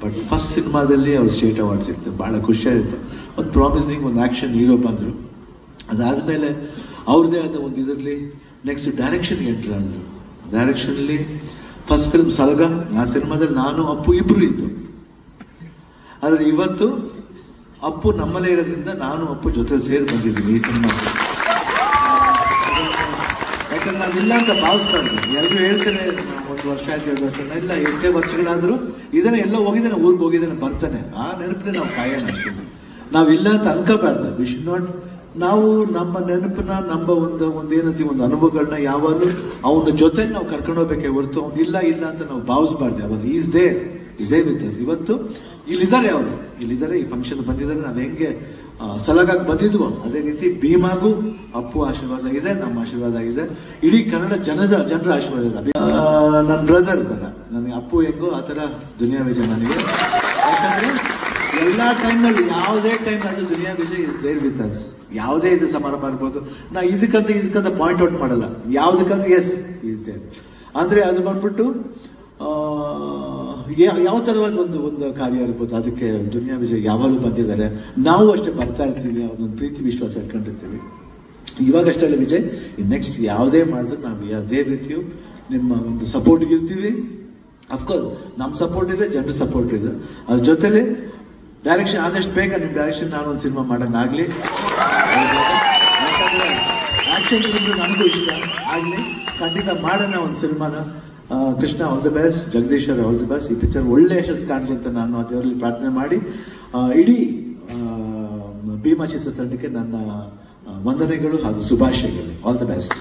But first ಸಿನಿಮಾದಲ್ಲಿ ಅವ್ರು state award ಸಿಕ್ತು, ಭಾಳ ಖುಷಿಯಾಯಿತು. ಒಂದು ಪ್ರಾಮಿಸಿಂಗ್ ಒಂದು ಆ್ಯಕ್ಷನ್ ಹೀರೋ ಬಂದರು. ಅದಾದಮೇಲೆ ಅವ್ರದ್ದೇ ಆದ ಒಂದು ಇದರಲ್ಲಿ ನೆಕ್ಸ್ಟ್ ಡೈರೆಕ್ಷನ್ಗೆ ಎಂಟ್ರ್ ಆದರು. ಡೈರೆಕ್ಷನಲ್ಲಿ ಫಸ್ಟ್ ಫಿಲ್ಮ್ ಸಲಗ, ಆ ಸಿನಿಮಾದಲ್ಲಿ ನಾನು ಅಪ್ಪು ಇಬ್ಬರು ಇತ್ತು. ಆದರೆ ಇವತ್ತು ಅಪ್ಪು ನಮ್ಮಲ್ಲೇ ಇರೋದ್ರಿಂದ ನಾನು ಅಪ್ಪು ಜೊತೆ ಸೇರಿ ಬಂದಿದ್ದೀನಿ ಈ ಸಿನಿಮಾ. ಯಾಕಂದ್ರೆ ನಾವಿಲ್ಲ ಅಂತ ಭಾವಿಸ್ಬಾರ್ದು. ಎಲ್ಲರೂ ಹೇಳ್ತಾರೆ 1 ವರ್ಷ ಆಯ್ತು 2 ವರ್ಷ, ಇಲ್ಲ ಎಷ್ಟೇ ವರ್ಷಗಳಾದರೂ ಇದನ್ನ ಎಲ್ಲ ಹೋಗಿದ್ದಾನೆ, ಊರಿಗೆ ಹೋಗಿದ್ದಾನೆ, ಬರ್ತಾನೆ, ಆ ನೆನಪನ್ನೇ ನಾವು ಕಾಯೋಣ ಅಷ್ಟೇ. ನಾವಿಲ್ಲ ಅಂತ ಅನ್ಕೋಬಾರ್ದು. We should not. ನಾವು ನಮ್ಮ ನೆನಪನ್ನ, ನಮ್ಮ ಒಂದೇನಂತೀವಿ ಒಂದು ಅನುಭವಗಳನ್ನ ಯಾವಾಗಲೂ ಅವನ ಜೊತೆ ನಾವು ಕರ್ಕೊಂಡು ಹೋಗ್ಬೇಕೆ ಹೊರತು ಇಲ್ಲ ಅಂತ ನಾವು ಭಾವಿಸ್ಬಾರ್ದು. ಯಾವಾಗ ಈಸ್ ದೇ ವಿತ್ ಅಸ್. ಇವತ್ತು ಇಲ್ಲಿದ್ದಾರೆ, ಅವರು ಇಲ್ಲಿದ್ದಾರೆ, ಈ ಫಂಕ್ಷನ್ ಬಂದಿದ್ದಾರೆ. ನಾವು ಹೆಂಗೆ ಸಲಗಾಗಿ ಬಂದಿದ್ವು ಅದೇ ರೀತಿ ಭೀಮಾಗೂ ಅಪ್ಪು ಆಶೀರ್ವಾದ ಇದೆ, ನಮ್ಮ ಆಶೀರ್ವಾದ ಇದೆ, ಇಡೀ ಕನ್ನಡ ಜನರ ಆಶೀರ್ವಾದ ಇದೆ. ನನ್ನ ಬ್ರದರ್ ನನಗೆ ಅಪ್ಪು ಹೆಂಗೋ ಆ ಥರ ದುನಿಯಾ ವಿಜಯ್ ನನಗೆ. ಯಾಕಂದ್ರೆ ಎಲ್ಲ ಟೈಮ್ನಲ್ಲಿ ಯಾವುದೇ ಟೈಮ್ನಲ್ಲಿ Duniya Vijay is there with us. ಯಾವುದೇ ಇದು ಸಮಾರಂಭ ಇರ್ಬೋದು, ನಾ ಇದಕ್ಕಂತ ಪಾಯಿಂಟ್ ಔಟ್ ಮಾಡಲ್ಲ. ಯಾವುದಕ್ಕಂದ್ರೆ ಎಸ್ ಈಸ್ ದೇರ್. ಅಂದರೆ ಅದು ಬಂದ್ಬಿಟ್ಟು ಯಾವ ಥರವಾದ ಒಂದು ಕಾರ್ಯ ಇರ್ಬೋದು, ಅದಕ್ಕೆ ದುನಿಯಾ ವಿಜಯ್ ಯಾವಾಗಲೂ ಬಂದಿದ್ದಾರೆ. ನಾವು ಅಷ್ಟೇ ಬರ್ತಾ ಇರ್ತೀವಿ, ಅದೊಂದು ಪ್ರೀತಿ ವಿಶ್ವಾಸ ಇಟ್ಕೊಂಡಿರ್ತೀವಿ. ಇವಾಗ ಅಷ್ಟೇ ವಿಜಯ್, ನೆಕ್ಸ್ಟ್ ಯಾವುದೇ ಮಾಡಿದ್ರು ನಾವು ಅದೇ ರೀತಿಯು ನಿಮ್ಮ ಒಂದು ಸಪೋರ್ಟ್ಗೆ ಇರ್ತೀವಿ. ಅಫ್ಕೋರ್ಸ್ ನಮ್ಮ ಸಪೋರ್ಟ್ ಇದೆ, ಜನರ ಸಪೋರ್ಟ್ ಇದೆ. ಅದ್ರ ಜೊತೆಲಿ ಡೈರೆಕ್ಷನ್ ಆದಷ್ಟು ಬೇಗ ನಿಮ್ಮ ಡೈರೆಕ್ಷನ್ ನಾನು ಒಂದು ಸಿನಿಮಾ ಮಾಡೋಂಗಾಗಲಿ. ಯಾಕಂದರೆ ಆ್ಯಕ್ಷನ್ ಫಿಲ್ಮ್ ನನಗೂ ಇಷ್ಟ ಆಗಲಿ, ಖಂಡಿತ ಮಾಡೋಣ ಒಂದು ಸಿನಿಮಾನ. Krishna all the best, Jagadishwar all the best. ಈ ಪಿಕ್ಚರ್ ಒಳ್ಳೆ ಯಶಸ್ಸು ಕಾಣಲಿ ಅಂತ ನಾನು ದೇವರಲ್ಲಿ ಪ್ರಾರ್ಥನೆ ಮಾಡಿ, ಇಡೀ ಭೀಮಾ ಚಿತ್ರತಂಡಕ್ಕೆ ನನ್ನ ವಂದನೆಗಳು ಹಾಗೂ ಶುಭಾಶಯಗಳು. All the best.